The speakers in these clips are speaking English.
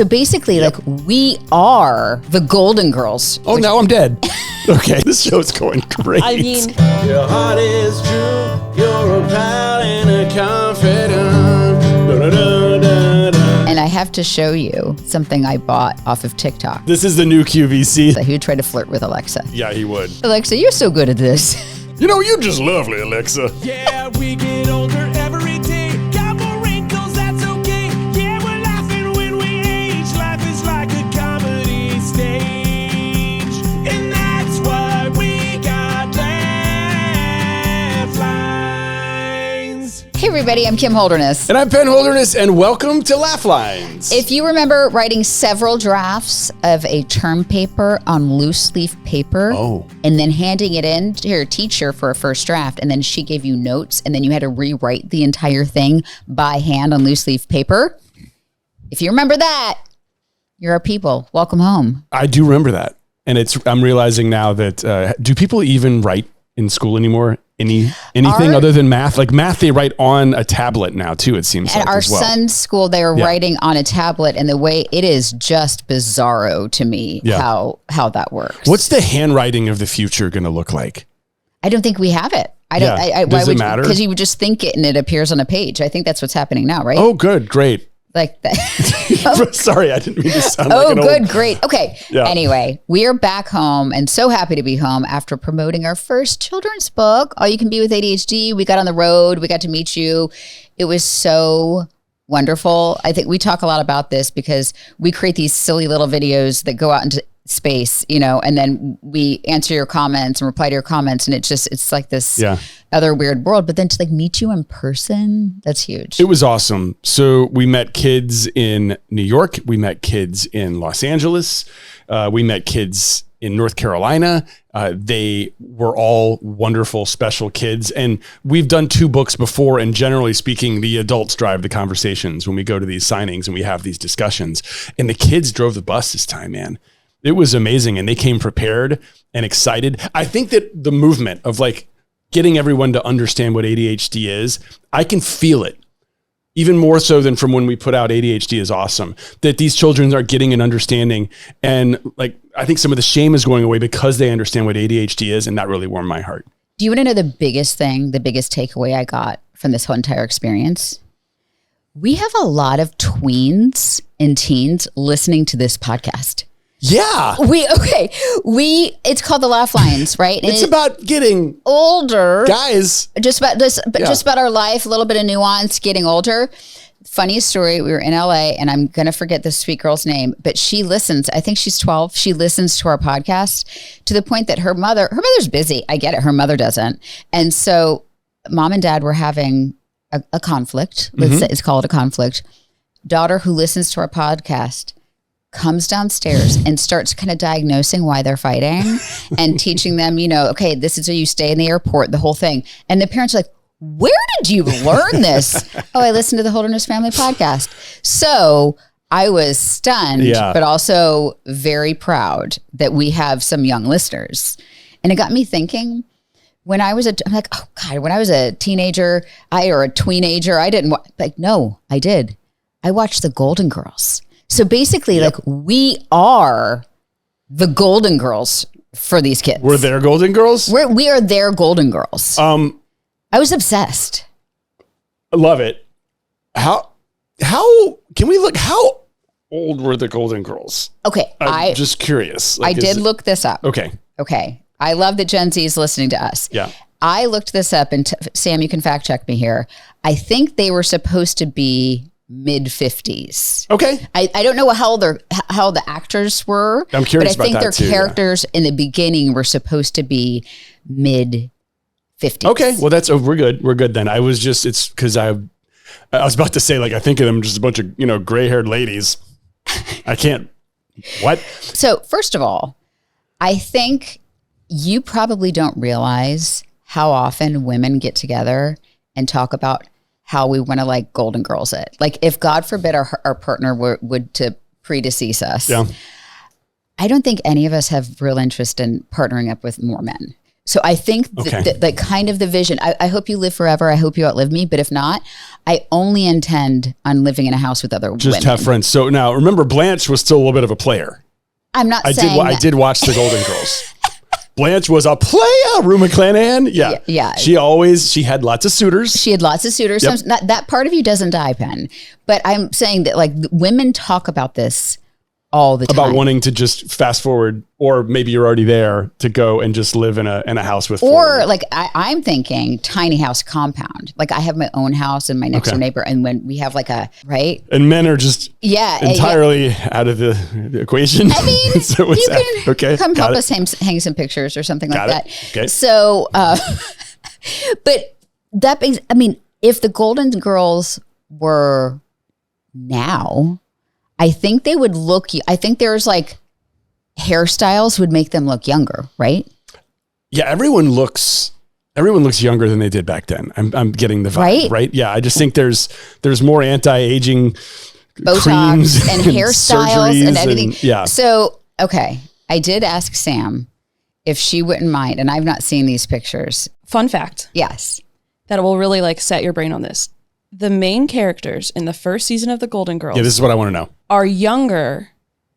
So basically, like, we are the Golden Girls. Oh, now I'm dead. Okay, this show's going great. I mean, your heart is true, you're a pal and a confidant. And I have to show you something I bought off of TikTok. This is the new QVC. He would try to flirt with Alexa. Yeah, he would. Alexa, you're so good at this. You know, you're just lovely, Alexa. Yeah, we get older every day. Got more wrinkles, that's okay. Yeah, we're laughing when we age. Life is like a comedy stage. And that's why we got laugh lines. Hey, everybody, I'm Kim Holderness. And I'm Ben Holderness, and welcome to Laugh Lines. If you remember writing several drafts of a term paper on loose leaf paper, and then handing it in to your teacher for a first draft, and then she gave you notes, and then you had to rewrite the entire thing by hand on loose leaf paper. If you remember that, you're our people. Welcome home. I do remember that. And I'm realizing now that, do people even write in school anymore? Anything other than math? Like math, they write on a tablet now too, it seems like. At our as well. son's school, they were writing on a tablet, and the way it is just bizarro to me how that works. What's the handwriting of the future going to look like? I don't think we have it. I don't. Does it matter? Because you would just think it and it appears on a page. I think that's what's happening now, right? Oh, good. Great. Like that. Sorry, I didn't mean to sound like an good, old... great. Okay. Yeah. Anyway, we are back home and so happy to be home after promoting our first children's book, All You Can Be With ADHD. We got on the road. We got to meet you. It was so wonderful. I think we talk a lot about this because we create these silly little videos that go out into space, and then we answer your comments and reply to your comments. And it's like this other weird world, but then to like meet you in person, that's huge. It was awesome. So we met kids in New York. We met kids in Los Angeles. We met kids in North Carolina. They were all wonderful, special kids. And we've done 2 books before. And generally speaking, the adults drive the conversations when we go to these signings and we have these discussions. And the kids drove the bus this time, man. It was amazing. And they came prepared and excited. I think that the movement of like getting everyone to understand what ADHD is, I can feel it even more so than from when we put out ADHD is awesome, that these children are getting an understanding. And like, I think some of the shame is going away because they understand what ADHD is. And that really warmed my heart. Do you want to know the biggest takeaway I got from this whole entire experience? We have a lot of tweens and teens listening to this podcast. Yeah. It's called the Laugh Lines, right? And it's about getting older. Guys. Just about our life, a little bit of nuance, getting older. Funniest story, we were in LA and I'm going to forget this sweet girl's name, but she listens. I think she's 12. She listens to our podcast to the point that her mother's busy. I get it. Her mother doesn't. And so mom and dad were having a conflict. Let's call it a conflict. Daughter who listens to our podcast comes downstairs and starts kind of diagnosing why they're fighting and teaching them, okay, this is how you stay in the airport, the whole thing. And the parents are like, where did you learn this? I listened to the Holderness Family podcast. So I was stunned, but also very proud that we have some young listeners. And it got me thinking, when I was a teenager, or a tweenager, I didn't no, I did. I watched the Golden Girls. So basically, like, we are the Golden Girls for these kids. We're their Golden Girls? We are their Golden Girls. I was obsessed. I love it. How can we look? How old were the Golden Girls? Okay. I'm just curious. I did look this up. Okay. I love that Gen Z is listening to us. Yeah. I looked this up, and Sam, you can fact check me here. I think they were supposed to be mid-50s. Okay. I don't know how the actors were. I'm curious about that too. But I think their characters in the beginning were supposed to be mid-50s. Okay. Well, we're good. We're good then. It's because I was about to say, like, I think of them just a bunch of, gray-haired ladies. I can't. What? So first of all, I think you probably don't realize how often women get together and talk about how we want to like Golden Girls it. Like if God forbid our partner would to predecease us, I don't think any of us have real interest in partnering up with more men. So I think that kind of the vision, I hope you live forever. I hope you outlive me. But if not, I only intend on living in a house with other Just women. have friends. So now remember, Blanche was still a little bit of a player. I'm not saying I did watch the Golden Girls. Blanche was a player. Rue McClanahan. Yeah. She had lots of suitors. She had lots of suitors. Yep. That part of you doesn't die, Penn. But I'm saying that like women talk about this all the time. About wanting to just fast forward, or maybe you're already there to go and just live in a house with four Or women. like I'm thinking tiny house compound. Like I have my own house and my next door neighbor, and when we have like right. And men are just entirely out of the equation. I mean, so you can okay, come help it. us hang some pictures or something like that. Okay. So, but that being, I mean, if the Golden Girls were now, I think they would look. I think there's like hairstyles would make them look younger, right? Yeah, everyone looks younger than they did back then. I'm getting the vibe, right? Yeah, I just think there's more anti-aging Botox creams and hairstyles and everything. yeah. So, okay, I did ask Sam if she wouldn't mind, and I've not seen these pictures. Fun fact Yes. that will really like set your brain on this. The main characters in the first season of the Golden Girls Yeah, this is what I want to know. are younger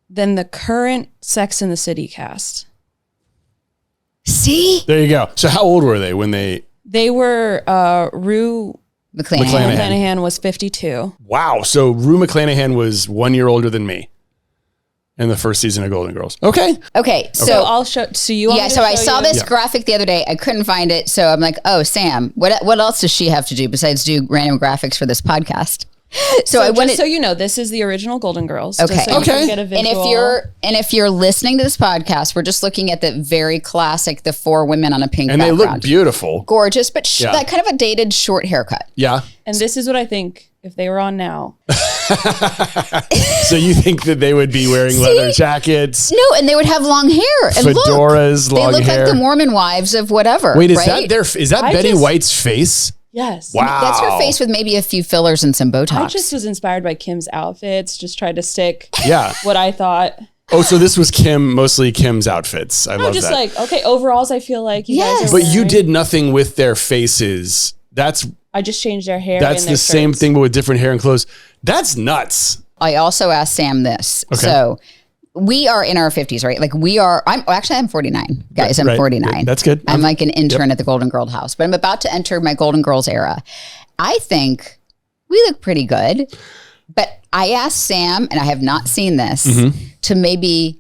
than the current Sex and the City cast. See? There you go. So how old were they when they... They were Rue McClanahan. McClanahan was 52. Wow. So Rue McClanahan was 1 year older than me in the first season of Golden Girls. Okay. Okay, So so I'll show. So you want me to so I show saw you? this graphic the other day. I couldn't find it, so I'm like, "Oh, Sam, what else does she have to do besides do random graphics for this podcast?" So I just wanted, so you know, this is the original Golden Girls. Okay. Just so you can Okay. get a and visual. if you're listening to this podcast, we're just looking at the very classic, the four women on a pink And they background. look beautiful. Gorgeous, but Yeah. that kind of a dated short haircut. Yeah. And this is what I think if they were on now. So you think that they would be wearing leather jackets, No, and they would have long hair and fedoras, look. long They look hair? like the Mormon wives of whatever. Wait, is right? is that I Betty just- White's face? Yes. Wow. That's her face with maybe a few fillers and some Botox. I just was inspired by Kim's outfits. Just tried to stick Yeah. what I thought. Oh, so this was mostly Kim's outfits. I love Just that. like, okay, overalls, I feel like you Yes. guys are But you wearing. did nothing with their faces. I just changed their hair. That's and their the same shirts. thing, but with different hair and clothes. That's nuts. I also asked Sam this. Okay. So we are in our 50s, right? Like I'm 49, guys. I'm Right. 49. That's good. I'm like an intern at the Golden Girl house, but I'm about to enter my Golden Girls era. I think we look pretty good, but I asked Sam, and I have not seen this, Mm-hmm. to maybe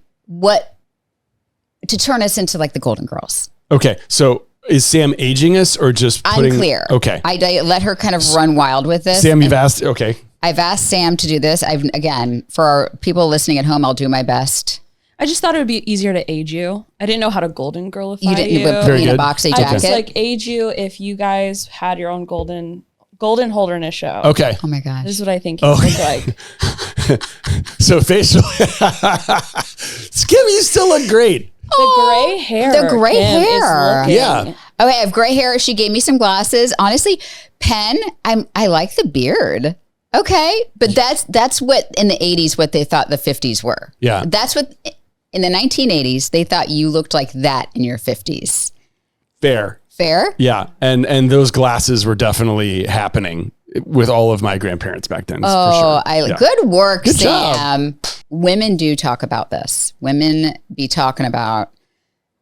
to turn us into like the Golden Girls. Okay, so is Sam aging us or just putting... Unclear. Okay. I let her kind of run wild with this. Sam, you've asked... Okay. I've asked Sam to do this. Again, for our people listening at home, I'll do my best. I just thought it would be easier to age you. I didn't know how to Golden Girlify you. You didn't put Very me in a good. boxy I jacket. just like age you if you guys had your own golden Holderness show. Okay. Oh my gosh. This is what I think you look like. So facial... Kim, you still look great. The gray hair. The gray Kim, is hair. looking- Yeah. Okay, I have gray hair. She gave me some glasses. Honestly, Pen, I like the beard. Okay, but that's what in the 80s what they thought the 50s were. Yeah. That's what in the 1980s they thought you looked like that in your 50s. Fair. Fair? Yeah. And those glasses were definitely happening with all of my grandparents back then. Oh, for sure. Yeah. good work, Good job. Sam. Women do talk about this. Women be talking about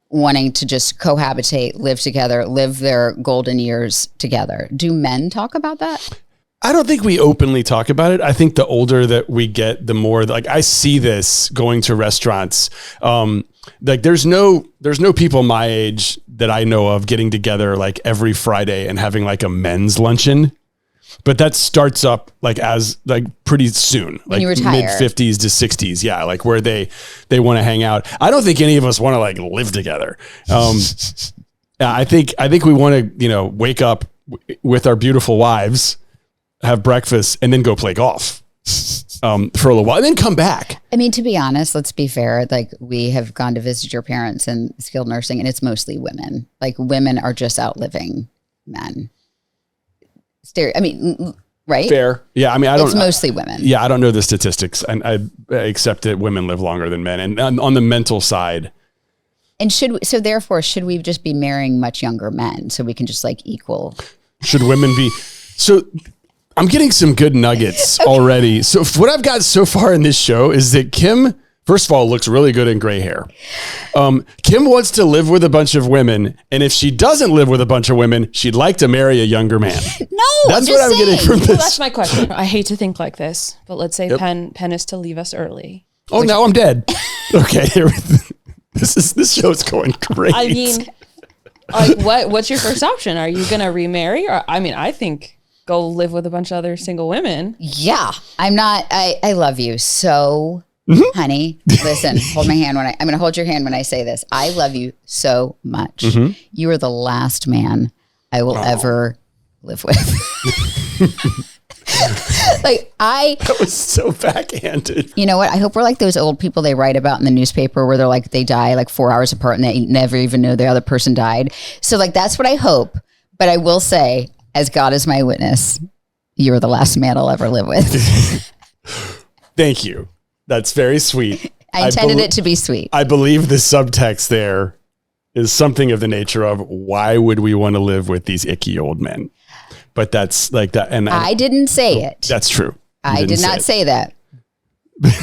wanting to just cohabitate, live together, live their golden years together. Do men talk about that? I don't think we openly talk about it. I think the older that we get, the more like I see this going to restaurants. Like there's no people my age that I know of getting together like every Friday and having like a men's luncheon. But that starts up like as like pretty soon, like you mid retire. 50s to 60s. Yeah. Like where they want to hang out. I don't think any of us want to like live together. I think we want to, wake up with our beautiful wives, have breakfast, and then go play golf for a little while and then come back. I mean, to be honest, let's be fair. Like we have gone to visit your parents in skilled nursing and it's mostly women. Like women are just outliving men. Right? Fair. Yeah. I mean, It's mostly women. Yeah. I don't know the statistics, and I accept that women live longer than men. And on the mental side. And should we just be marrying much younger men so we can just like equal? Should women be? So I'm getting some good nuggets already. So what I've got so far in this show is that Kim, first of all, looks really good in gray hair. Kim wants to live with a bunch of women. And if she doesn't live with a bunch of women, she'd like to marry a younger man. No, that's what I'm getting from this. Well, that's my question. I hate to think like this, but let's say Penn is to leave us early. Oh, now I'm dead. Okay. This show's going great. I mean, like, what's your first option? Are you going to remarry? Or, I mean, I think go live with a bunch of other single women. Yeah, I'm not. I love you so, honey. Listen, hold my hand I'm going to hold your hand when I say this. I love you so much. You are the last man I will ever live with. That was so backhanded. You know what? I hope we're like those old people they write about in the newspaper where they're like, they die like 4 hours apart and they never even know the other person died. So like, that's what I hope. But I will say, as God is my witness, you're the last man I'll ever live with. Thank you. That's very sweet. I intended it to be sweet. I believe the subtext there is something of the nature of, why would we want to live with these icky old men? But that's like that. And I didn't say it. That's true. I did not say that. But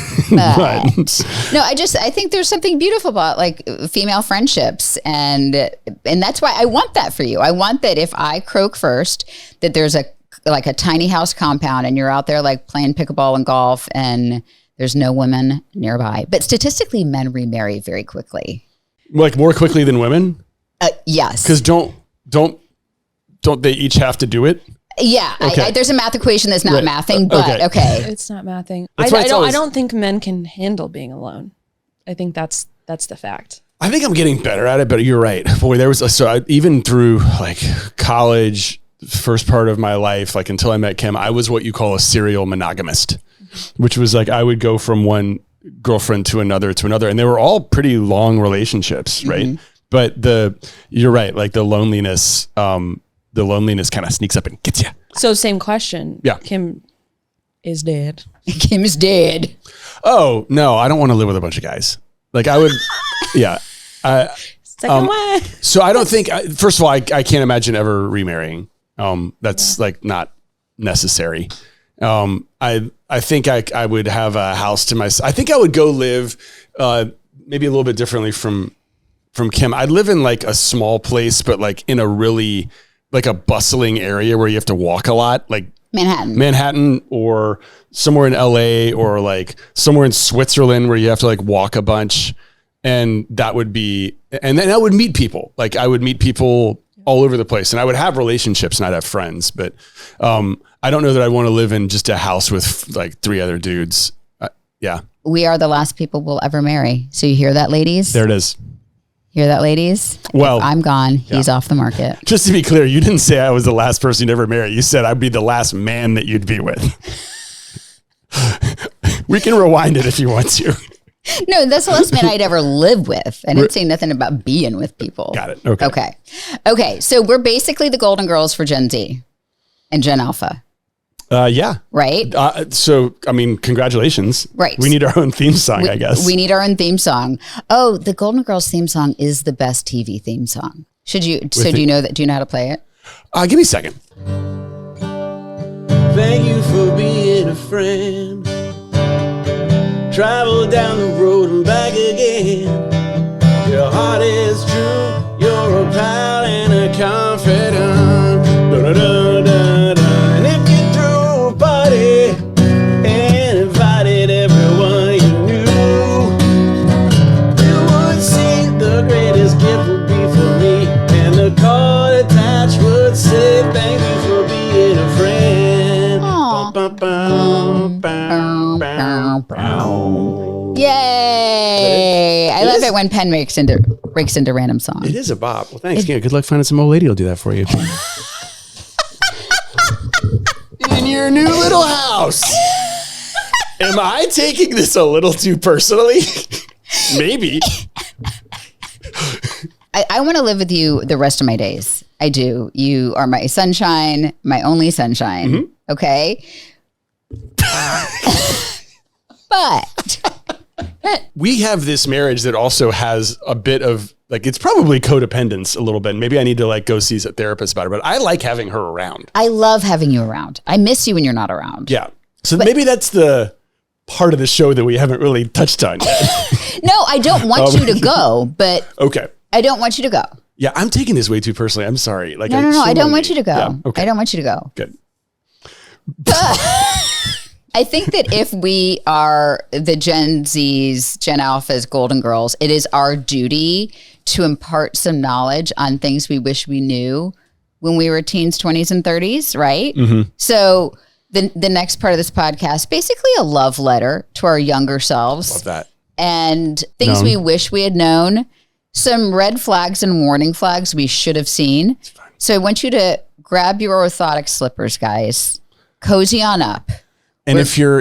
no, I think there's something beautiful about like female friendships. And that's why I want that for you. I want that if I croak first, that there's a tiny house compound and you're out there like playing pickleball and golf and there's no women nearby. But statistically, men remarry very quickly. Like more quickly than women? Yes. Because don't they each have to do it? Yeah. Okay. There's a math equation that's not mathing, but okay. It's not mathing. I don't think men can handle being alone. I think that's the fact. I think I'm getting better at it, but you're right. Boy, even through like college, first part of my life, like until I met Kim, I was what you call a serial monogamist, which was like, I would go from one girlfriend to another, and they were all pretty long relationships. Right. But you're right. Like the loneliness kind of sneaks up and gets you. So same question. Yeah. Kim is dead. Kim is dead. Oh, no, I don't want to live with a bunch of guys. Like I would, yeah. Second one. So I don't think, first of all, I can't imagine ever remarrying. That's like not necessary. I think I would have a house to myself. I think I would go live maybe a little bit differently from Kim. I'd live in like a small place, but like in a really like a bustling area where you have to walk a lot, like Manhattan or somewhere in LA or like somewhere in Switzerland where you have to like walk a bunch. And that would be, and then I would meet people. Like I would meet people all over the place and I would have relationships and I'd have friends, but I don't know that I want to live in just a house with like 3 other dudes. Yeah. We are the last people we'll ever marry. So you hear that, ladies? There it is. Hear that, ladies? Well, if I'm gone. He's off the market. Just to be clear, you didn't say I was the last person you'd ever marry. You said I'd be the last man that you'd be with. We can rewind it if you want to. No, that's the last man I'd ever live with. I didn't say nothing about being with people. Got it. Okay. So we're basically the Golden Girls for Gen Z and Gen Alpha. Yeah. Right? So, I mean, congratulations. Right. We need our own theme song, I guess. We need our own theme song. Oh, the Golden Girls theme song is the best TV theme song. Do you know how to play it? Give me a second. Thank you for being a friend. Travel down the road and back again. Your heart is true. You're a pal and a confidant. Da-da-da-da-da. And if you threw a party and invited everyone you knew, you would see the greatest gift would be for me. And the card attached would say, thank you for being a friend. Yay! I love it when Penn breaks into random songs. It is a bop. Well, thanks. Good luck finding some old lady who'll do that for you. In your new little house. Am I taking this a little too personally? Maybe. I want to live with you the rest of my days. I do. You are my sunshine, my only sunshine. Mm-hmm. Okay. But we have this marriage that also has a bit of like it's probably codependence a little bit. Maybe I need to like go see a therapist about it, but I like having her around. I love having you around. I miss you when you're not around. Yeah. So maybe that's the part of the show that we haven't really touched on yet. No, I don't want you to go, but okay. I don't want you to go. Yeah, I'm taking this way too personally. I'm sorry. Like, No, I don't want you to go. Yeah, okay. I don't want you to go. Good. I think that if we are the Gen Zs, Gen Alphas, Golden Girls, it is our duty to impart some knowledge on things we wish we knew when we were teens, 20s, and 30s, right? Mm-hmm. So the next part of this podcast, basically a love letter to our younger selves. Love that. And things we wish we had known, some red flags and warning flags we should have seen. So I want you to grab your orthotic slippers, guys. Cozy on up. And if you're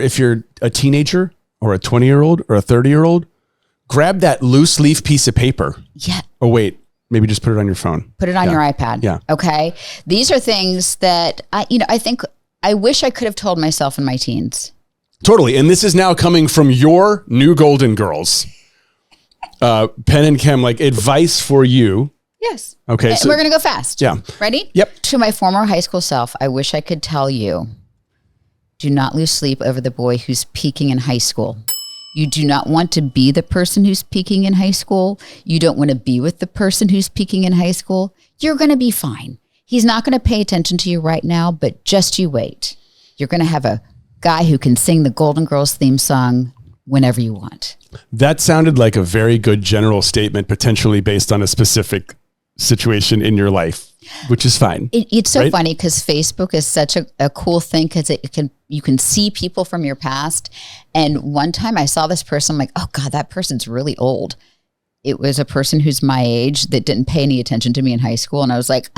a teenager or a 20-year-old or a 30-year-old, grab that loose leaf piece of paper. Yeah. Oh, wait. Maybe just put it on your phone. Put it on your iPad. Yeah. Okay. These are things that I think I wish I could have told myself in my teens. Totally. And this is now coming from your new Golden Girls. Pen and Chem, like advice for you. Yes. Okay. And So we're going to go fast. Yeah. Ready? Yep. To my former high school self, I wish I could tell you, do not lose sleep over the boy who's peaking in high school. You do not want to be the person who's peaking in high school. You don't want to be with the person who's peaking in high school. You're going to be fine. He's not going to pay attention to you right now, but just you wait. You're going to have a guy who can sing the Golden Girls theme song whenever you want. That sounded like a very good general statement, potentially based on a specific situation in your life, which is fine. It's so right? funny because Facebook is such a cool thing because you can see people from your past. And one time I saw this person, I'm like, oh God, that person's really old. It was a person who's my age that didn't pay any attention to me in high school. And I was like,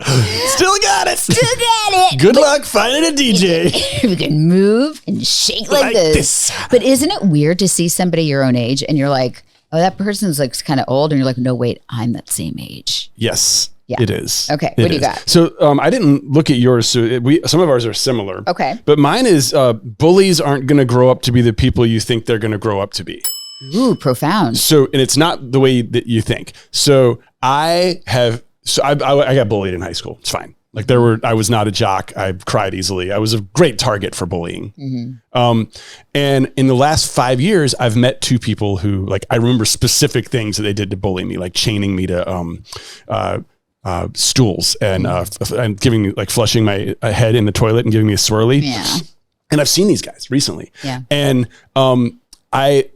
Still got it. still got it. Good luck finding a DJ. We can move and shake like this. But isn't it weird to see somebody your own age and you're like, oh, that person's like kind of old. And you're like, no, wait, I'm that same age. Yes, Yeah. it is. Okay, It what do you is. got? So I didn't look at yours. So some of ours are similar. Okay. But mine is bullies aren't going to grow up to be the people you think they're going to grow up to be. Ooh, profound. So, and it's not the way that you think. So I got bullied in high school. It's fine. Like I was not a jock. I cried easily. I was a great target for bullying. Mm-hmm. And in the last 5 years, I've met two people who, like, I remember specific things that they did to bully me, like chaining me to stools and giving me, like, flushing my head in the toilet and giving me a swirly. Yeah. And I've seen these guys recently. Yeah. And I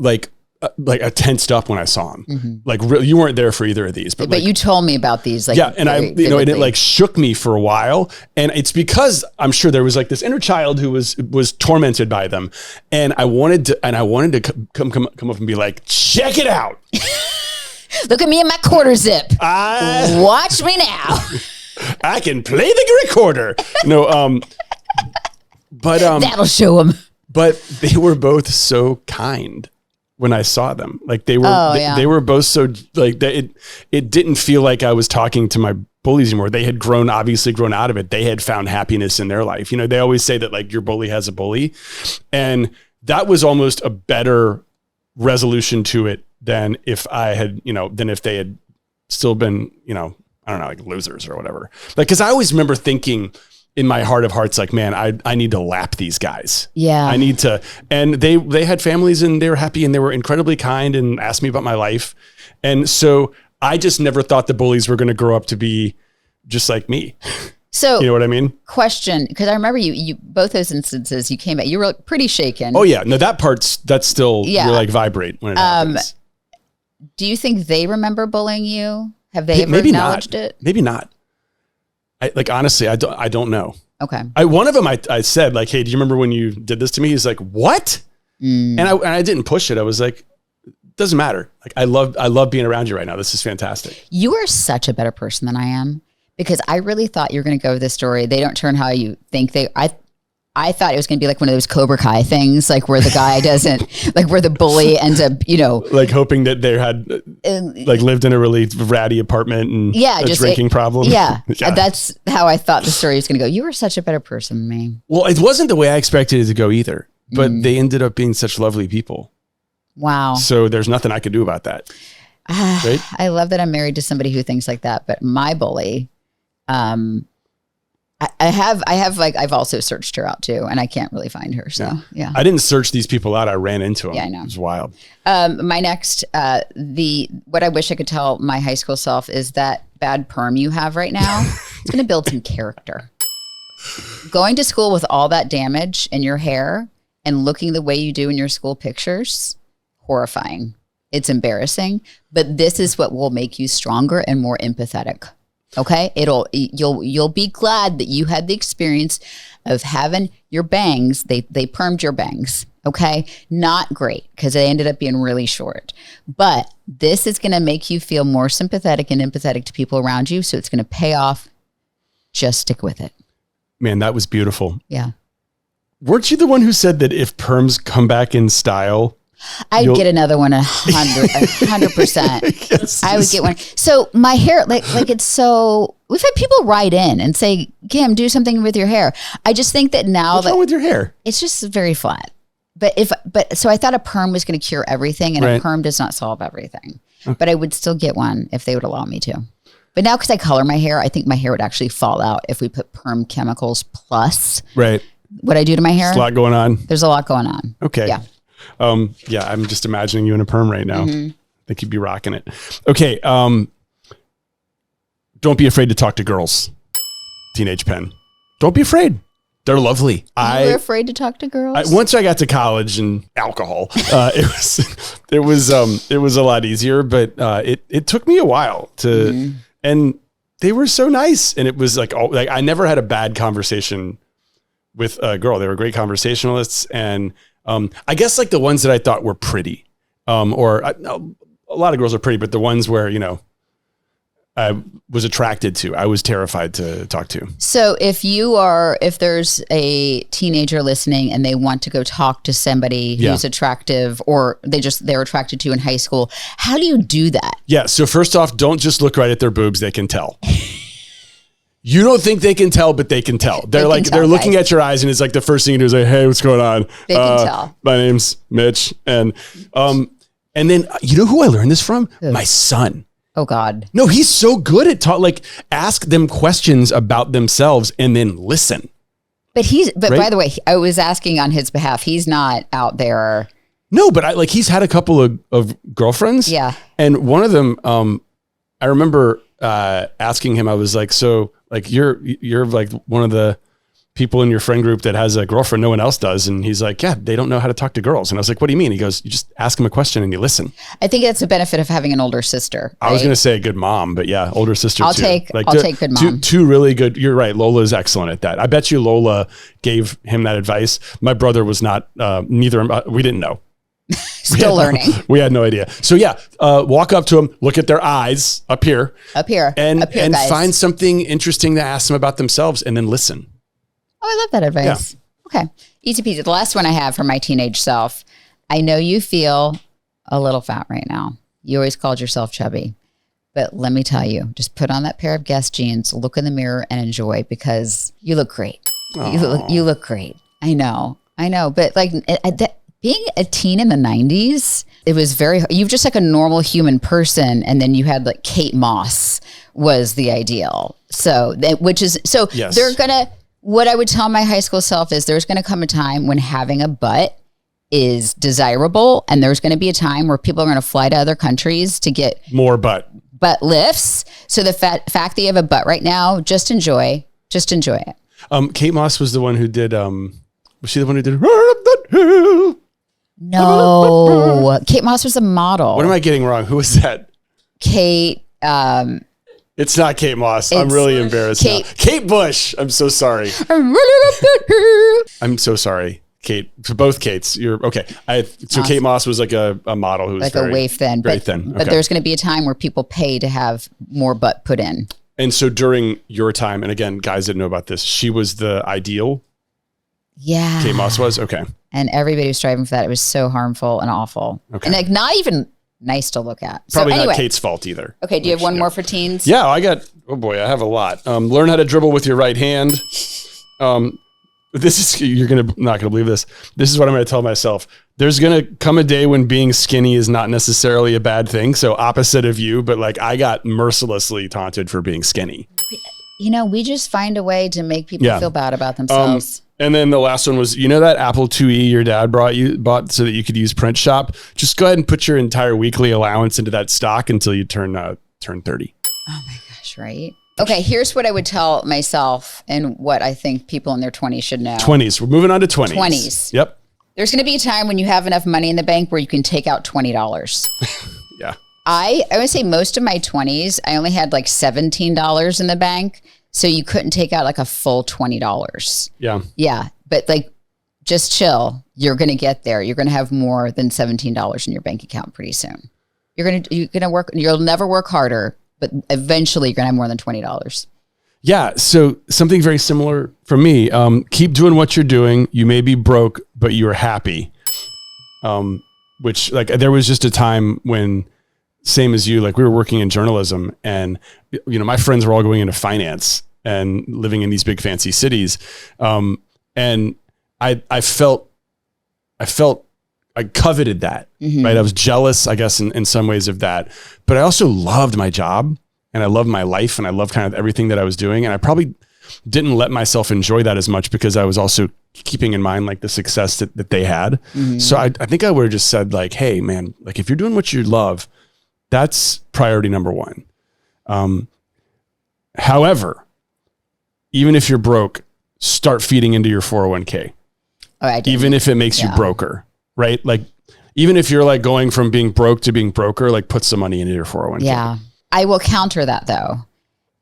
I tensed up when I saw him. Mm-hmm. Like, you weren't there for either of these, but you told me about these. Like, yeah. And and it vividly. like shook me for a while. And it's because I'm sure there was like this inner child who was tormented by them. And I wanted to come up and be like, check it out. Look at me in my quarter zip. Watch me now. I can play the recorder. No, but That'll show them. But they were both so kind when I saw them. Like they were both so like that. It didn't feel like I was talking to my bullies anymore. They had obviously grown out of it. They had found happiness in their life. You know, they always say that like your bully has a bully, and that was almost a better resolution to it than if they had still been, I don't know, like losers or whatever. Like, cause I always remember thinking in my heart of hearts, like, man, I need to lap these guys. Yeah. I need to, and they had families and they were happy and they were incredibly kind and asked me about my life. And so I just never thought the bullies were going to grow up to be just like me. So you know what I mean? Question, because I remember you both those instances you came back, you were pretty shaken. Oh yeah. No, that's still, Yeah. you like vibrate when it happens. Do you think they remember bullying you? Have they ever Maybe acknowledged not. it? Maybe not. Honestly, I don't know. Okay. One of them, I said like, hey, do you remember when you did this to me? He's like, what? And I didn't push it. I was like, doesn't matter. Like, I love being around you right now. This is fantastic. You are such a better person than I am, because I really thought you were going to go with this story. They don't turn how you think they. I thought it was going to be like one of those Cobra Kai things, like where the guy doesn't, like where the bully ends up, like hoping that they had like lived in a really ratty apartment and a drinking problem. Yeah. That's how I thought the story was going to go. You were such a better person than me. Well, it wasn't the way I expected it to go either, but they ended up being such lovely people. Wow. So there's nothing I could do about that. Right? I love that I'm married to somebody who thinks like that, but my bully, I've also searched her out too, and I can't really find her. So yeah. I didn't search these people out. I ran into them. Yeah, I know. It was wild. My next, what I wish I could tell my high school self is that bad perm you have right now, it's going to build some character. Going to school with all that damage in your hair and looking the way you do in your school pictures, horrifying. It's embarrassing, but this is what will make you stronger and more empathetic. Okay, you'll be glad that you had the experience of having your bangs. They permed your bangs. Okay, not great because they ended up being really short. But this is going to make you feel more sympathetic and empathetic to people around you. So it's going to pay off. Just stick with it. Man, that was beautiful. Yeah. Weren't you the one who said that if perms come back in style, I'd get another one 100%. Yes. I would get one. So my hair, like it's so, we've had people write in and say, Kim, do something with your hair. I just think that now What's wrong with your hair? It's just very flat. So I thought a perm was going to cure everything, and a perm does not solve everything. Okay. But I would still get one if they would allow me to. But now, because I color my hair, I think my hair would actually fall out if we put perm chemicals plus what I do to my hair. There's a lot going on. There's a lot going on. Okay. Yeah. I'm just imagining you in a perm right now. I think you'd be rocking it. Okay. Don't be afraid to talk to girls. Teenage Pen. Don't be afraid. They're lovely. You were afraid to talk to girls? Once I got to college and alcohol, it was a lot easier, but it took me a while to, and they were so nice. And it was like I never had a bad conversation with a girl. They were great conversationalists. And I guess like the ones that I thought were pretty, a lot of girls are pretty, but the ones where, I was attracted to, I was terrified to talk to. So if there's a teenager listening and they want to go talk to somebody who's attractive, or they're attracted to in high school, how do you do that? Yeah. So first off, don't just look right at their boobs. They can tell. You don't think they can tell, but they can tell. They're looking at your eyes, and it's like the first thing you do is like, hey, what's going on? They can tell. My name's Mitch. And then you know who I learned this from? Who? My son. Oh God. No, he's so good at ask them questions about themselves and then listen. But by the way, I was asking on his behalf. He's not out there. No, but he's had a couple of girlfriends. Yeah. And one of them, I remember asking him, I was like, so like, you're like one of the people in your friend group that has a girlfriend no one else does. And he's like, yeah, they don't know how to talk to girls. And I was like, what do you mean? He goes, you just ask them a question and you listen. I think that's a benefit of having an older sister. Right? I was going to say a good mom, but yeah, older sister I'll too. take good mom. Two really good. You're right. Lola is excellent at that. I bet you Lola gave him that advice. My brother was not, neither. We didn't know. Still learning. We had no idea. So yeah, walk up to them, look at their eyes up here, and guys. Find something interesting to ask them about themselves and then listen. Oh, I love that advice. Yeah. Okay. Easy peasy. The last one I have for my teenage self. I know you feel a little fat right now. You always called yourself chubby. But let me tell you, just put on that pair of Guess jeans, look in the mirror and enjoy, because you look great. You look great. I know. But like being a teen in the 90s, it was you've just like a normal human person. And then you had like Kate Moss was the ideal. So yes. What I would tell my high school self is there's going to come a time when having a butt is desirable. And there's going to be a time where people are going to fly to other countries to get more butt lifts. So the fact that you have a butt right now, just enjoy it. Kate Moss was the one who did, was she the one who did Run Up That Hill? No, Kate Moss was a model. What am I getting wrong? Who was that? Kate, it's not Kate Moss. I'm really embarrassed. Kate Bush. I'm so sorry. I'm so sorry, Kate. For both Kates, you're okay. Awesome. Kate Moss was like a model who was like a waif thin, very thin. But there's going to be a time where people pay to have more butt put in. And so during your time, and again, guys didn't know about this, she was the ideal. Yeah. Kate Moss was okay. And everybody was striving for that. It was so harmful and awful, and like not even nice to look at. Probably not Kate's fault either. Okay, do you have one more for teens? Yeah, I have a lot. Learn how to dribble with your right hand. you're not gonna believe this. This is what I'm gonna tell myself. There's gonna come a day when being skinny is not necessarily a bad thing. So opposite of you, but like I got mercilessly taunted for being skinny. You know, we just find a way to make people feel bad about themselves. And then the last one was, you know, that Apple IIe your dad bought so that you could use Print Shop? Just go ahead and put your entire weekly allowance into that stock until you turn 30. Oh my gosh, right? Okay, here's what I would tell myself and what I think people in their 20s should know. 20s. We're moving on to 20s. 20s. Yep. There's going to be a time when you have enough money in the bank where you can take out $20. Yeah. I would say most of my 20s, I only had like $17 in the bank. So you couldn't take out like a full $20. Yeah. Yeah. But like, just chill. You're going to get there. You're going to have more than $17 in your bank account pretty soon. You're going to work. You'll never work harder, but eventually you're going to have more than $20. Yeah. So something very similar for me. Keep doing what you're doing. You may be broke, but you are happy. Which like there was just a time when, same as you, like we were working in journalism and, you know, my friends were all going into finance and living in these big fancy cities. And I felt I coveted that, right? I was jealous, I guess, in some ways of that, but I also loved my job and I loved my life and I loved kind of everything that I was doing. And I probably didn't let myself enjoy that as much because I was also keeping in mind like the success that they had. So I think I would have just said like, hey man, like if you're doing what you love, that's priority number one. However, even if you're broke, start feeding into your 401k. Even if it makes you broker, right? Like, even if you're like going from being broke to being broker, like put some money into your 401k. Yeah. I will counter that though.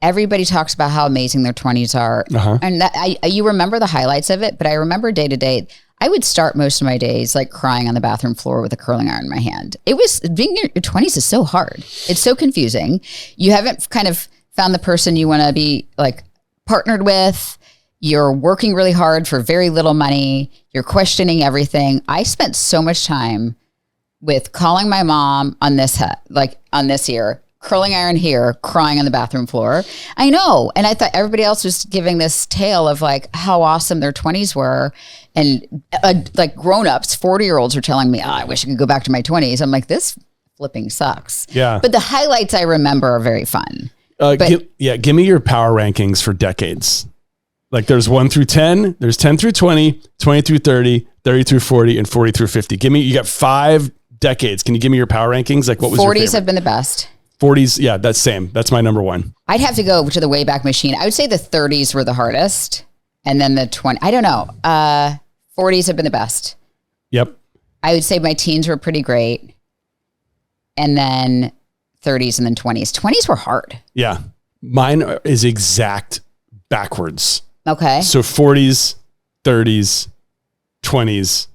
Everybody talks about how amazing their 20s are. And that, you remember the highlights of it, but I remember day to day, I would start most of my days like crying on the bathroom floor with a curling iron in my hand. It was being in your 20s is so hard. It's so confusing. You haven't kind of found the person you want to be like partnered with. You're working really hard for very little money. You're questioning everything. I spent so much time with calling my mom on this ear, curling iron here, crying on the bathroom floor. I know. And I thought everybody else was giving this tale of like how awesome their 20s were. And like grown-ups, 40-year-olds are telling me, I wish I could go back to my 20s. I'm like, this flipping sucks. Yeah. But the highlights I remember are very fun. Give me your power rankings for decades. Like there's 1 through 10, there's 10 through 20, 20 through 30, 30 through 40, and 40 through 50. You got 5 decades. Can you give me your power rankings? Like what was 40s your favorite? Have been the best. 40s, yeah, that's same. That's my number one. I'd have to go to the Wayback Machine. I would say the 30s were the hardest. And then the 20, I don't know. 40s have been the best. Yep. I would say my teens were pretty great. And then 30s and then 20s. 20s were hard. Yeah. Mine is exact backwards. Okay. So 40s, 30s, 20s,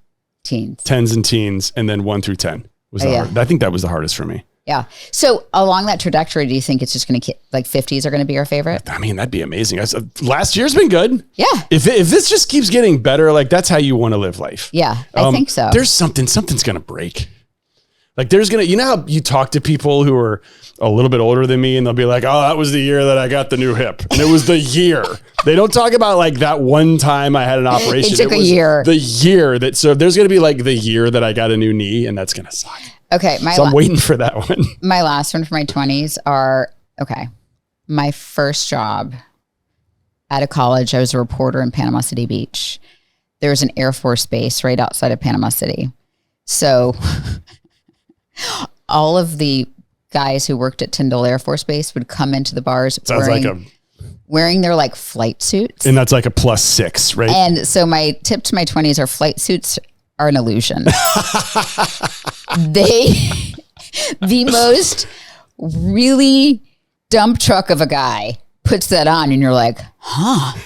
teens, 10s and teens, and then 1 through 10 was the hard. I think that was the hardest for me. Yeah. So along that trajectory, do you think it's just going to like 50s are going to be our favorite? I mean, that'd be amazing. Last year's been good. Yeah. If this just keeps getting better, like that's how you want to live life. Yeah, I think so. There's something's going to break. Like you know how you talk to people who are a little bit older than me and they'll be like, oh, that was the year that I got the new hip. And it was the year. They don't talk about like that one time I had an operation. It took a year. The year so there's going to be like the year that I got a new knee and that's going to suck. Okay. So I'm waiting for that one. My last one for my 20s are, my first job out of college, I was a reporter in Panama City Beach. There was an Air Force base right outside of Panama City. So all of the guys who worked at Tyndall Air Force Base would come into the bars wearing their like flight suits. And that's like a +6, right? And so my tip to my 20s are flight suits are an illusion. The most really dump truck of a guy puts that on and you're like, huh?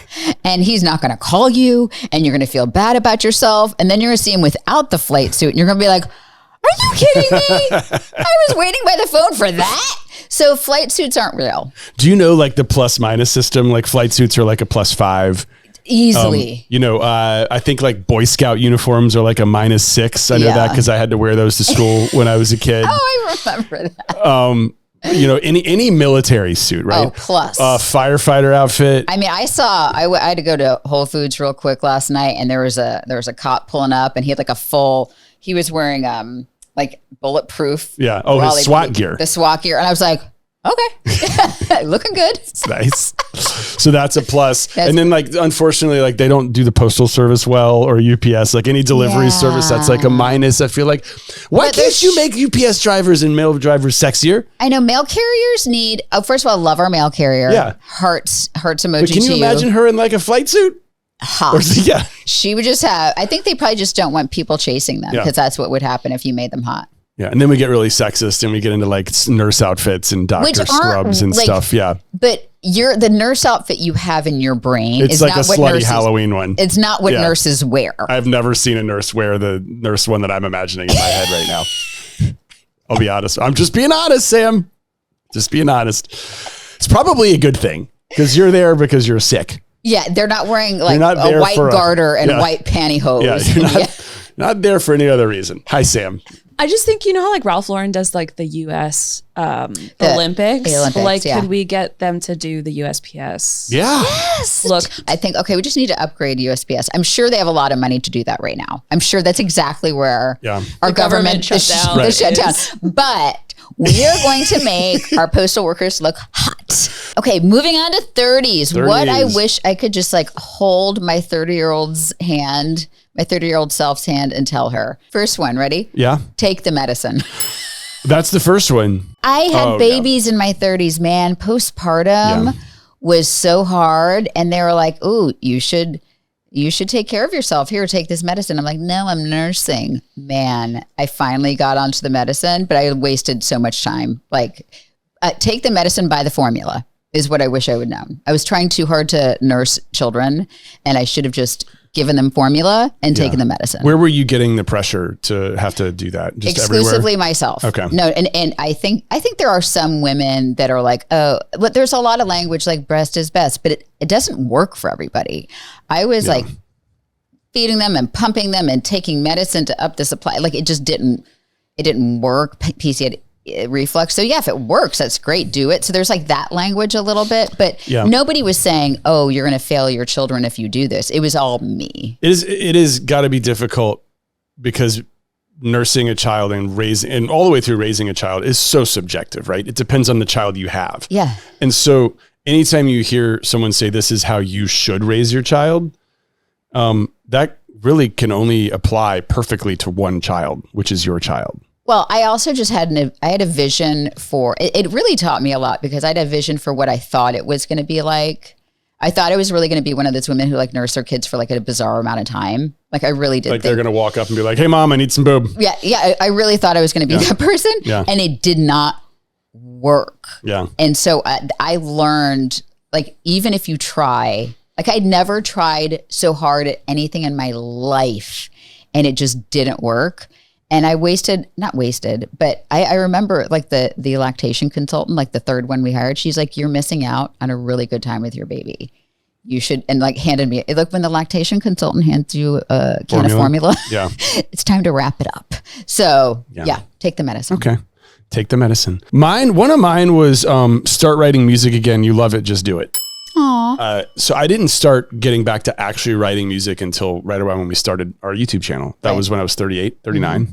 And he's not going to call you and you're going to feel bad about yourself. And then you're going to see him without the flight suit and you're going to be like, are you kidding me? I was waiting by the phone for that. So flight suits aren't real. Do you know like the plus-minus system? Like flight suits are like a +5. Easily. I think like Boy Scout uniforms are like a -6. I know that because I had to wear those to school when I was a kid. Oh, I remember that. any military suit, right? Oh, plus. Firefighter outfit. I mean, I had to go to Whole Foods real quick last night, and there was a cop pulling up, and he had like he was wearing like bulletproof. Yeah. Oh, his SWAT gear. The SWAT gear. And I was like, okay, looking good. It's nice. So that's a plus. And then like, unfortunately, like they don't do the postal service well, or UPS, like any delivery service, that's like a minus. I feel like, why can't you make UPS drivers and mail drivers sexier? I know mail carriers need, first of all, love our mail carrier. Yeah. Hearts emoji. But can you imagine her in like a flight suit? Hot. Yeah. She would just I think they probably just don't want people chasing them, because that's what would happen if you made them hot. Yeah, and then we get really sexist and we get into like nurse outfits and doctor scrubs and stuff. Yeah, but the nurse outfit you have in your brain it's is like not a what slutty nurses, Halloween one. It's not what nurses wear. I've never seen a nurse wear the nurse one that I'm imagining in my head right now. I'll be honest. I'm just being honest, Sam. Just being honest. It's probably a good thing because you're there because you're sick. Yeah, they're not wearing like a white garter and white pantyhose. Yeah, you're not there for any other reason. Hi, Sam. I just think, how like Ralph Lauren does like the US Olympics. Like, could we get them to do the USPS? Yeah. Yes. Look, I think, okay, we just need to upgrade USPS. I'm sure they have a lot of money to do that right now. I'm sure that's exactly where our government shut down. But we are going to make our postal workers look hot. Okay, moving on to 30s. What I wish I could just like hold my 30-year-old's hand, my 30-year-old self's hand, and tell her. First one, ready? Yeah. Take the medicine. That's the first one. I had babies in my 30s, man. Postpartum was so hard. And they were like, ooh, you should take care of yourself. Here, take this medicine. I'm like, no, I'm nursing. Man, I finally got onto the medicine, but I wasted so much time. Like, take the medicine by the formula is what I wish I would know. I was trying too hard to nurse children, and I should have just given them formula and taken the medicine. Where were you getting the pressure to have to do that? Just exclusively everywhere? Myself. Okay. No, and I think there are some women that are like, oh, but there's a lot of language like breast is best, but it doesn't work for everybody. I was like feeding them and pumping them and taking medicine to up the supply. Like it just didn't work. PC had reflux. So if it works, that's great. Do it. So there's like that language a little bit, but nobody was saying, oh, you're going to fail your children if you do this. It was all me. It is got to be difficult because nursing a child and all the way through raising a child is so subjective, right? It depends on the child you have. Yeah. And so anytime you hear someone say, this is how you should raise your child, that really can only apply perfectly to one child, which is your child. Well, I also just had a vision for it. It really taught me a lot because I had a vision for what I thought it was going to be like. I thought it was really going to be one of those women who like nurse their kids for like a bizarre amount of time. Like I really did. Like they're going to walk up and be like, "Hey, mom, I need some boob." Yeah. I really thought I was going to be that person, and it did not work. Yeah. And so I learned, like, even if you try, like I'd never tried so hard at anything in my life, and it just didn't work. And I not wasted, but I remember like the lactation consultant, like the third one we hired, she's like, you're missing out on a really good time with your baby. You should, and like handed me, like when the lactation consultant hands you a can of formula, it's time to wrap it up. So take the medicine. Okay. Take the medicine. One of mine was start writing music again. You love it, just do it. Aww. So I didn't start getting back to actually writing music until right around when we started our YouTube channel. That was when I was 38, 39. Mm-hmm.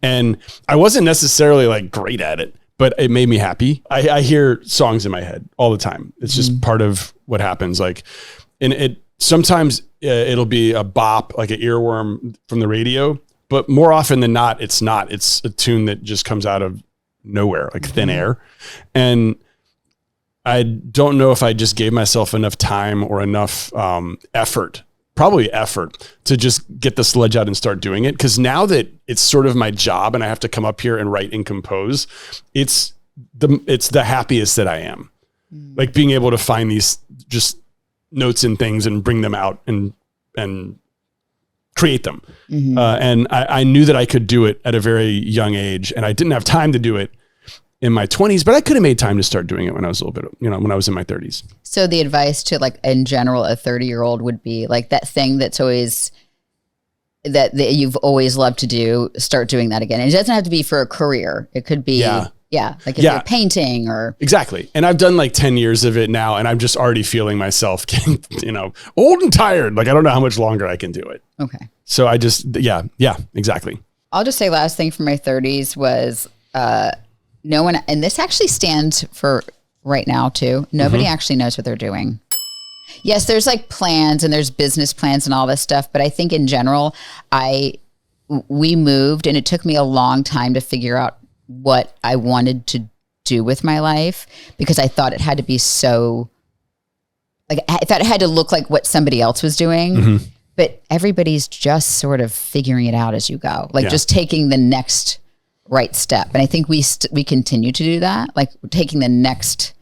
And I wasn't necessarily like great at it, but it made me happy. I hear songs in my head all the time. It's just part of what happens. Like, and it sometimes it'll be a bop, like an earworm from the radio, but more often than not, it's not. It's a tune that just comes out of nowhere, like thin air. And I don't know if I just gave myself enough time or enough effort to just get the sledge out and start doing it. Because now that it's sort of my job and I have to come up here and write and compose, it's the happiest that I am. Like being able to find these just notes and things and bring them out and create them. And I knew that I could do it at a very young age, and I didn't have time to do it in my 20s, but I could have made time to start doing it when I was a little bit, when I was in my 30s. So the advice to like in general, a 30-year-old would be like that thing that's always that you've always loved to do, start doing that again. And it doesn't have to be for a career. It could be Yeah. Like if you're painting or. Exactly. And I've done like 10 years of it now, and I'm just already feeling myself getting, old and tired. Like, I don't know how much longer I can do it. Okay. So I just, yeah, exactly. I'll just say last thing for my 30s was no one, and this actually stands for right now too. Nobody actually knows what they're doing. Yes, there's like plans and there's business plans and all this stuff. But I think in general, we moved and it took me a long time to figure out what I wanted to do with my life because I thought it had to be so, like, I thought it had to look like what somebody else was doing. But everybody's just sort of figuring it out as you go, like just taking the next right step. And I think we continue to do that, like taking the next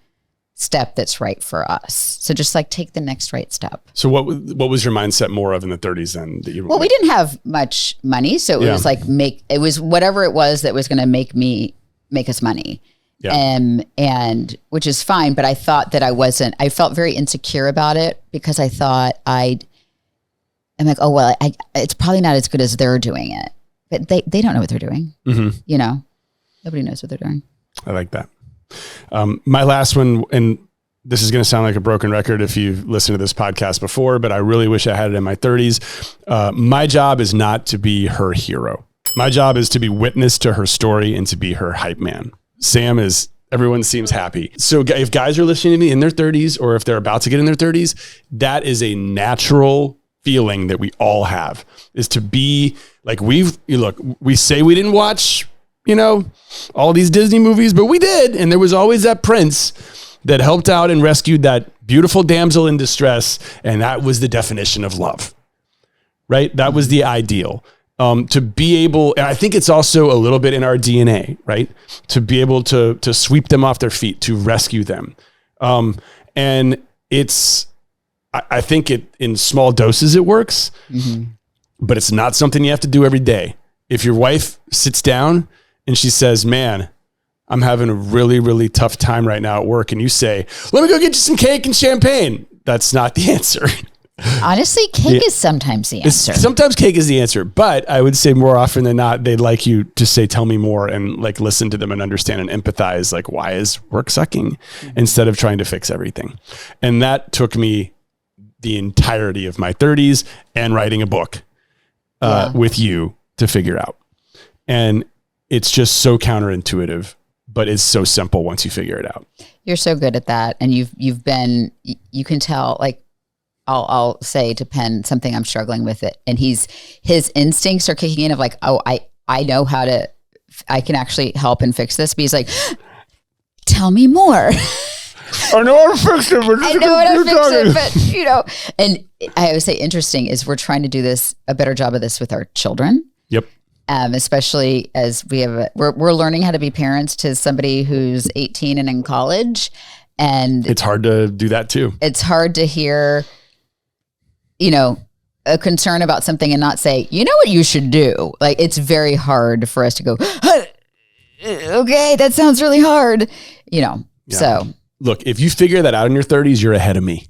step that's right for us. So just like take the next right step. So what was your mindset more of in the 30s then? Well, we didn't have much money. So it was like it was whatever it was that was going to make us money. Yeah. And which is fine. But I thought that I felt very insecure about it because I thought I'm like, oh, well, it's probably not as good as they're doing it. But they don't know what they're doing. Nobody knows what they're doing. I like that. My last one, and this is going to sound like a broken record if you've listened to this podcast before, but I really wish I had it in my 30s. My job is not to be her hero. My job is to be witness to her story and to be her hype man. Everyone seems happy. So if guys are listening to me in their 30s, or if they're about to get in their 30s, that is a natural feeling that we all have, is to be like, we say we didn't watch, all these Disney movies, but we did. And there was always that prince that helped out and rescued that beautiful damsel in distress. And that was the definition of love, right? That was the ideal. To be able, and I think it's also a little bit in our DNA, right? To be able to sweep them off their feet, to rescue them. And I think in small doses it works, but it's not something you have to do every day. If your wife sits down and she says, man, I'm having a really, really tough time right now at work, and you say, let me go get you some cake and champagne, that's not the answer. Honestly, cake is sometimes the answer. Sometimes cake is the answer, but I would say more often than not, they'd like you to say, tell me more, and like listen to them and understand and empathize. Like, why is work sucking, instead of trying to fix everything? And that took me the entirety of my 30s and writing a book with you to figure out. And it's just so counterintuitive, but it's so simple once you figure it out. You're so good at that. And you can tell, like, I'll say to Penn something I'm struggling with it. And his instincts are kicking in of like, oh, I know I can actually help and fix this. But he's like, tell me more. I know how to fix it, but I know how to fix it, but and I always say interesting is we're trying to do a better job of this with our children. Yep. Especially as we're learning how to be parents to somebody who's 18 and in college. And it's hard to do that too. It's hard to hear, a concern about something and not say, you know what you should do. Like, it's very hard for us to go, okay, that sounds really hard, so. Look, if you figure that out in your 30s, you're ahead of me.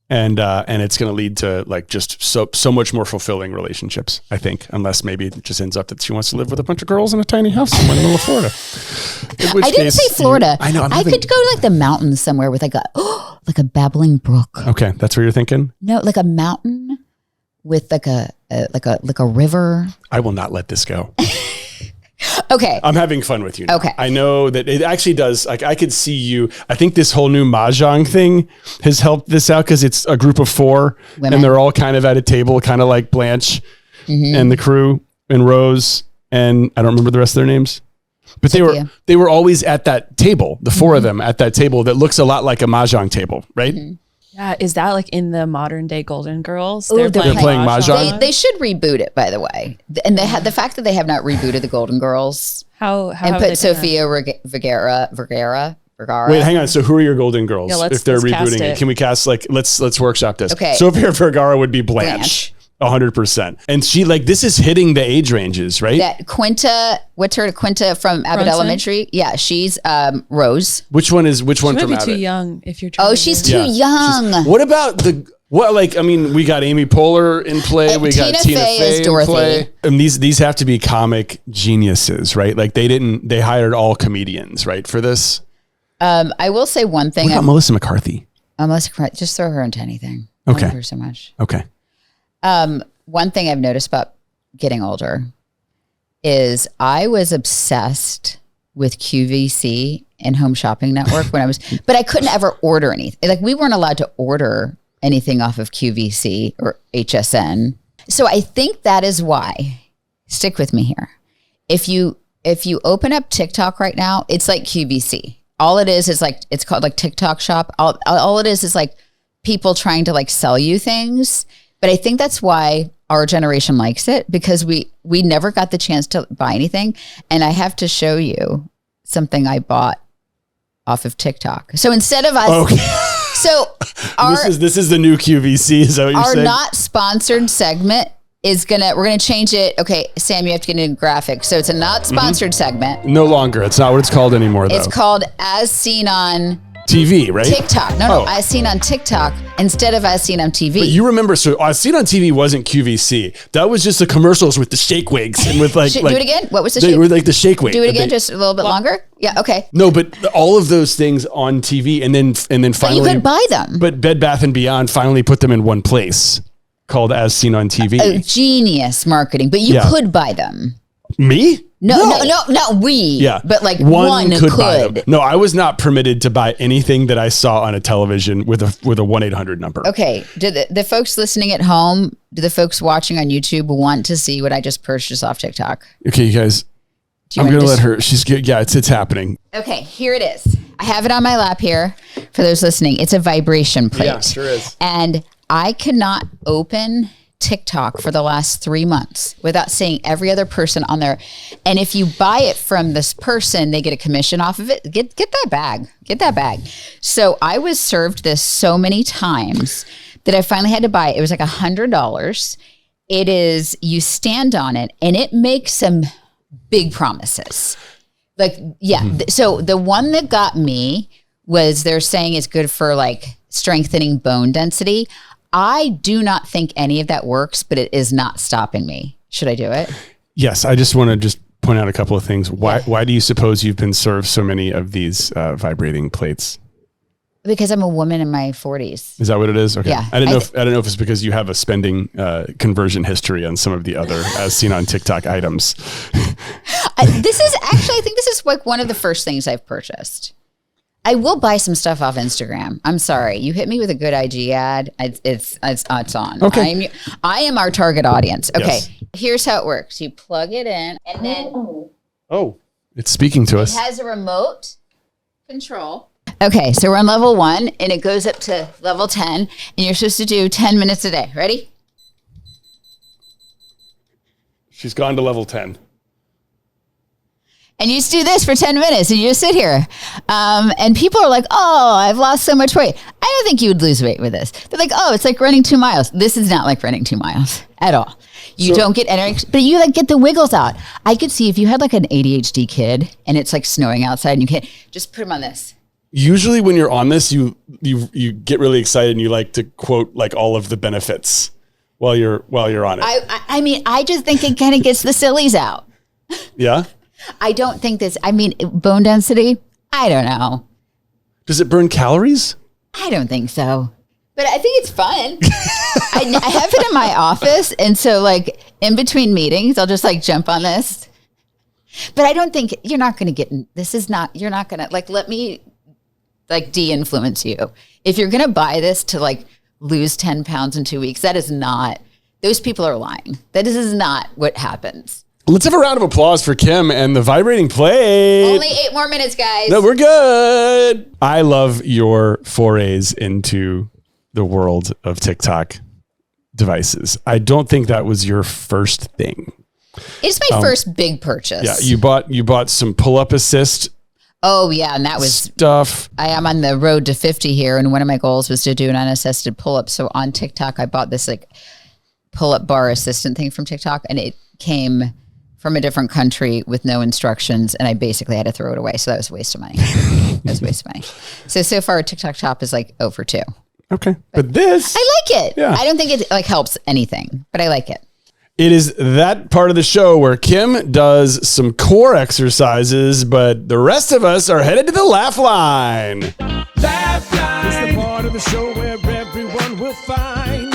And it's going to lead to like just so much more fulfilling relationships, I think, unless maybe it just ends up that she wants to live with a bunch of girls in a tiny house somewhere in the middle of Florida. I didn't say Florida. I know. I could go to like the mountains somewhere with like a babbling brook. Okay, that's what you're thinking? No, like a mountain with like a river. I will not let this go. Okay. I'm having fun with you now. Okay. I know that it actually does. Like, I could see you. I think this whole new Mahjong thing has helped this out because it's a group of 4 women, and they're all kind of at a table, kind of like Blanche and the crew and Rose. And I don't remember the rest of their names, but they were always at that table, the 4 of them at that table that looks a lot like a Mahjong table, right? Yeah, is that like in the modern day Golden Girls? Ooh, they're playing Mahjong. They should reboot it, by the way. And they had the fact that they have not rebooted the Golden Girls. How and put Sofia Vergara. Wait, hang on. So who are your Golden Girls? Yeah, if they're rebooting it, can we cast like let's workshop this? Okay. Sofia Vergara would be Blanche. 100%. And she this is hitting the age ranges, right? That Quinta, what's her Quinta from Abbott Elementary? Yeah, she's Rose. Which one from Abbott? She might be too young if you're trying she's too young. What about What, like, I mean, we got Amy Poehler in play. We got Tina Fey is in Dorothy. play. And these have to be comic geniuses, right? Like they hired all comedians, right, for this. I will say one thing. What about Melissa McCarthy? Just throw her into anything. Okay. I love her so much. Okay. One thing I've noticed about getting older is I was obsessed with QVC and Home Shopping Network but I couldn't ever order anything. Like we weren't allowed to order anything off of QVC or HSN. So I think that is why, stick with me here. If you open up TikTok right now, it's like QVC. All it is like, it's called like TikTok shop. All it is like people trying to like sell you things. But I think that's why our generation likes it, because we never got the chance to buy anything. And I have to show you something I bought off of TikTok. So instead of us, so this is the new QVC. Is that what you're saying? Our not sponsored segment is we're gonna change it. Okay, Sam, you have to get into graphics. So it's a not sponsored segment. No longer. It's not what it's called anymore, though. It's called As Seen on TV, right? TikTok. No, As Seen on TikTok instead of As Seen on TV. But you remember, so As Seen on TV wasn't QVC. That was just the commercials with the shake wigs and with like. Do it again. What was the They shake? were like the shake wig. Do it again, just a little bit longer. Yeah. Okay. No, but all of those things on TV, and then But finally, you could buy them. But Bed Bath and Beyond finally put them in one place, called As Seen on TV. Oh, genius marketing. But you could buy them. Me? No, not we. Yeah, but like one could. buy them. No, I was not permitted to buy anything that I saw on a television with a 1-800 number. Okay, do the folks listening at home, do the folks watching on YouTube want to see what I just purchased off TikTok? Okay, you guys. I'm gonna let her. She's good. Yeah, it's happening. Okay, here it is. I have it on my lap here for those listening. It's a vibration plate. Yeah, sure is. And I cannot open TikTok for the last 3 months without seeing every other person on there. And if you buy it from this person, they get a commission off of it. Get that bag. Get that bag. So I was served this so many times that I finally had to buy it. It was like $100. It is, you stand on it and it makes some big promises. Like, yeah. So the one that got me was they're saying it's good for like strengthening bone density. I do not think any of that works, but it is not stopping me. Should I do it? Yes. I just want to point out a couple of things. Why do you suppose you've been served so many of these vibrating plates? Because I'm a woman in my 40s. Is that what it is? Okay. Yeah. I didn't know if it's because you have a spending conversion history on some of the other As Seen on TikTok items. I think this is like one of the first things I've purchased. I will buy some stuff off Instagram. I'm sorry. You hit me with a good IG ad. It's on. Okay. I am our target audience. Okay. Yes. Here's how it works. You plug it in and then Oh, it's speaking to us. it has a remote control. Okay. So we're on level 1 and it goes up to level 10 and you're supposed to do 10 minutes a day. Ready? She's gone to level 10. And you just do this for 10 minutes and you just sit here. And people are like, oh, I've lost so much weight. I don't think you would lose weight with this. They're like, oh, it's like running 2 miles. This is not like running 2 miles at all. You don't get energy, but you like get the wiggles out. I could see if you had like an ADHD kid and it's like snowing outside and you can't, just put him on this. Usually when you're on this, you get really excited and you like to quote like all of the benefits while you're on it. I mean, I just think it kind of gets the sillies out. Yeah? I don't think bone density, I don't know. Does it burn calories? I don't think so. But I think it's fun. I have it in my office. And so like in between meetings, I'll just like jump on this. But I don't think you're not going to get, you're not going to like, let me like de-influence you. If you're going to buy this to like lose 10 pounds in 2 weeks, that is not, those people are lying. That is not what happens. Let's have a round of applause for Kim and the vibrating plate. Only 8 more minutes, guys. No, we're good. I love your forays into the world of TikTok devices. I don't think that was your first thing. It's my first big purchase. Yeah, you bought some pull-up assist. Oh yeah, and that was stuff. I am on the road to 50 here, and one of my goals was to do an unassisted pull-up. So on TikTok, I bought this like pull-up bar assistant thing from TikTok, and it came from a different country with no instructions, and I basically had to throw it away. So that was a waste of money. So far, TikTok shop is like 0 for 2. Okay. But this, I like it. Yeah. I don't think it like helps anything, but I like it. it is that part of the show where Kim does some core exercises, but the rest of us are headed to the laugh line. Laugh Line. It's the part of the show where everyone will find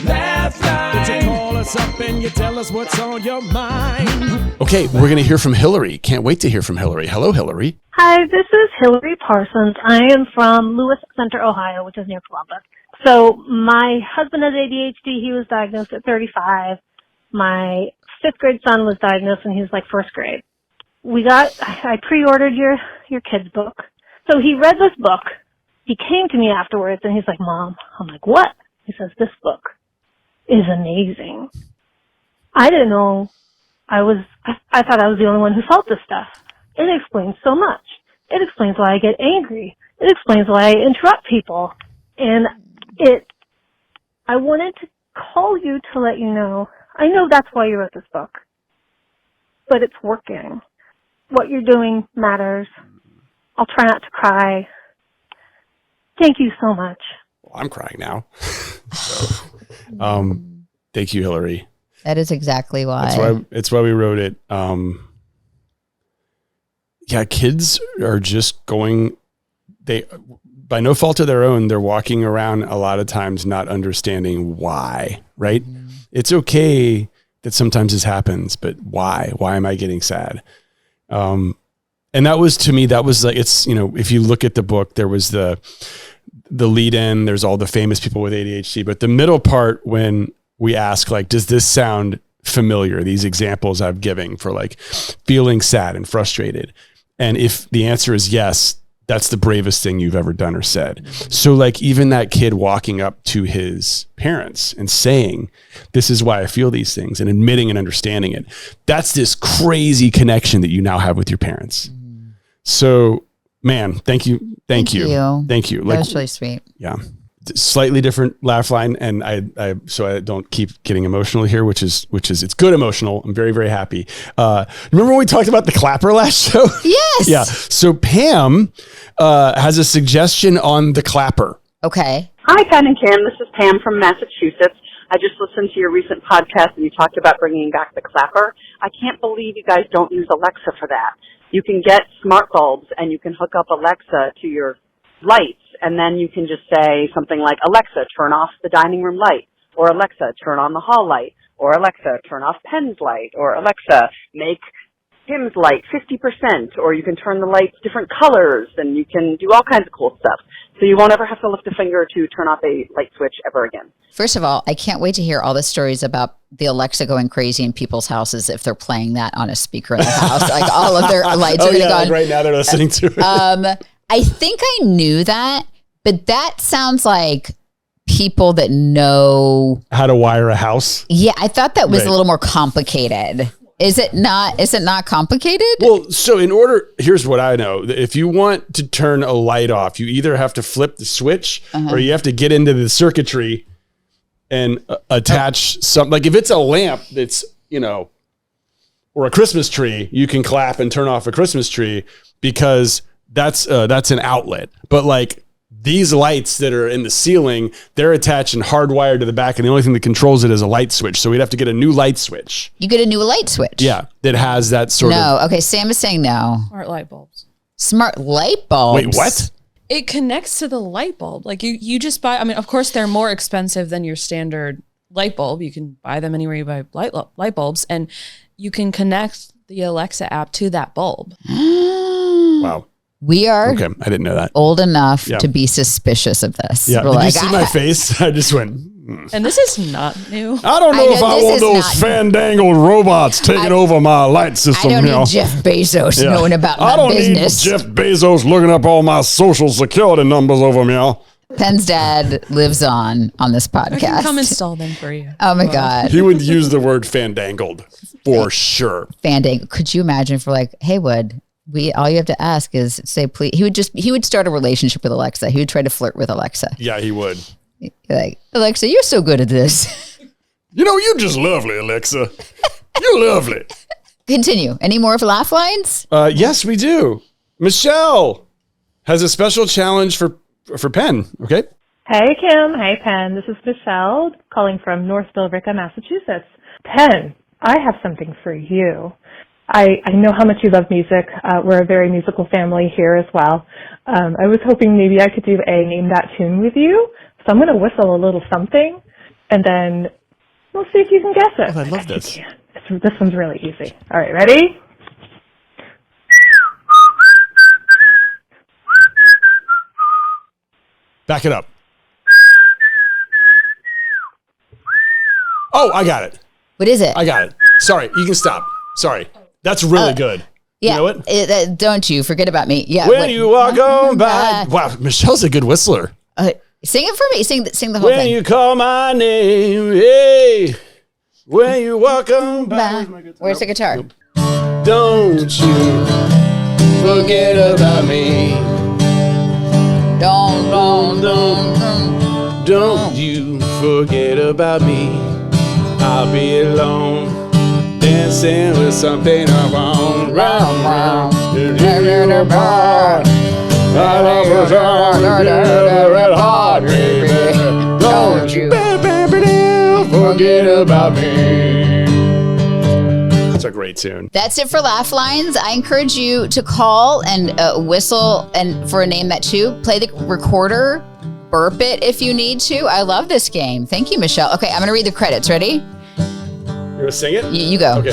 Laugh Line. But you call us up and you tell us what's on your mind. Okay, we're going to hear from Hillary. Can't wait to hear from Hillary. Hello, Hillary. Hi, this is Hillary Parsons. I am from Lewis Center, Ohio, which is near Columbus. So my husband has ADHD. He was diagnosed at 35. My 5th grade son was diagnosed when he was like 1st grade. I pre-ordered your kid's book. So he read this book. He came to me afterwards and he's like, Mom. I'm like, what? He says, this book is amazing. I didn't know I thought I was the only one who felt this stuff. It explains so much. It explains why I get angry. It explains why I interrupt people. And I wanted to call you to let you know, I know that's why you wrote this book, but it's working. What you're doing matters. I'll try not to cry. Thank you so much. Well, I'm crying now. Thank you, Hillary. That is exactly why. It's why we wrote it. Yeah, kids are just going, by no fault of their own, they're walking around a lot of times not understanding why, right? Mm-hmm. It's okay that sometimes this happens, but why? Why am I getting sad? And that was, to me, that was like, it's, if you look at the book, there was the lead in, there's all the famous people with ADHD, but the middle part, when we ask, like, does this sound familiar? These examples I'm giving for like feeling sad and frustrated. And if the answer is yes, that's the bravest thing you've ever done or said. So like even that kid walking up to his parents and saying, this is why I feel these things, and admitting and understanding it, that's this crazy connection that you now have with your parents. So man, thank you. Thank you. That was really sweet. Yeah. Slightly different laugh line, and I so I don't keep getting emotional here, which is it's good emotional. I'm very, very happy. Remember when we talked about the clapper last show? Yes. Yeah. So Pam has a suggestion on the clapper. Okay. Hi, Ken and Kim. This is Pam from Massachusetts. I just listened to your recent podcast and you talked about bringing back the clapper. I can't believe you guys don't use Alexa for that. You can get smart bulbs and you can hook up Alexa to your lights, and then you can just say something like, Alexa, turn off the dining room light, or Alexa, turn on the hall light, or Alexa, turn off Penn's light, or Alexa, make Tim's light 50%, or you can turn the lights different colors, and you can do all kinds of cool stuff. So you won't ever have to lift a finger to turn off a light switch ever again. First of all, I can't wait to hear all the stories about the Alexa going crazy in people's houses if they're playing that on a speaker in the house. Like all of their lights are going to go on. Right now they're listening to it. I think I knew that, but that sounds like people that know how to wire a house. Yeah, I thought that was a little more complicated. Is it not? Is it not complicated? Well, so here's what I know. If you want to turn a light off, you either have to flip the switch or you have to get into the circuitry and attach something. Like if it's a lamp that's, or a Christmas tree, you can clap and turn off a Christmas tree because that's an outlet. But like these lights that are in the ceiling, they're attached and hardwired to the back, and the only thing that controls it is a light switch. So we'd have to get a new light switch. You get a new light switch? Yeah, that has that sort of... No, okay, Sam is saying no. Smart light bulbs. Smart light bulbs? Wait, what? It connects to the light bulb. Like you just buy, I mean, of course they're more expensive than your standard light bulb. You can buy them anywhere you buy light bulbs, and you can connect the Alexa app to that bulb. Wow. We are okay. I didn't know that. Old enough to be suspicious of this. Yeah. Did you see my face? I just went. And this is not new. I don't know if I want those fandangled robots taking over my light system. I don't need Jeff Bezos knowing about my business. I don't need Jeff Bezos looking up all my social security numbers over me. Penn's dad lives on this podcast. I can come install them for you. Oh my God. He would use the word fandangled for sure. Fandangled. Could you imagine for like, Haywood? All you have to ask is say please. He would start a relationship with Alexa. He would try to flirt with Alexa. Yeah, he would. Like, Alexa, you're so good at this. You're just lovely, Alexa. You're lovely. Continue. Any more laugh lines? Yes, we do. Michelle has a special challenge for Penn. Okay. Hey, Kim. Hey, Penn. This is Michelle calling from North Billerica, Massachusetts. Penn, I have something for you. I know how much you love music. We're a very musical family here as well. I was hoping maybe I could do a Name That Tune with you. So I'm going to whistle a little something, and then we'll see if you can guess it. Oh, I love this. This one's really easy. All right, ready? Back it up. Oh, I got it. What is it? I got it. Sorry, you can stop. Sorry. That's really good. Yeah. You know it? Don't you forget about me. Yeah. When you walk on by. Wow, Michelle's a good whistler. Sing it for me. Sing the whole When thing. you call my name, hey. When you walk on by. Where's the guitar? Don't you forget about me. Don't you forget about me. I'll be alone, dancing with something around, round. Don't you forget about me. That's a great tune. That's it for Laugh Lines. I encourage you to call and whistle and for a Name That too. Play the recorder, burp it if you need to. I love this game. Thank you, Michelle. Okay, I'm going to read the credits. Ready? You want to sing it? You go. Okay.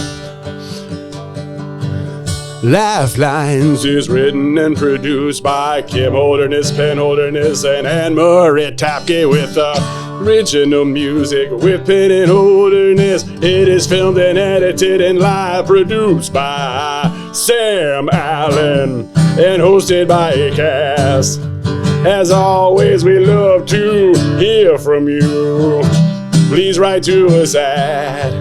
Laugh Lines is written and produced by Kim Holderness, Penn Holderness, and Anne-Marie Tapke with original music with Penn and Holderness. It is filmed and edited and live produced by Sam Allen and hosted by Acast. As always, we love to hear from you. Please write to us at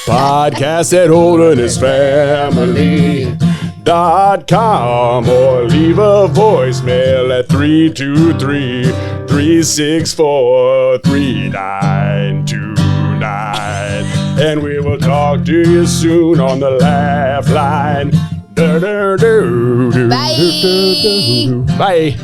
podcast@holdernessfamily.com or leave a voicemail at 323-364-3929. And we will talk to you soon on the Laugh Line. Bye. Bye.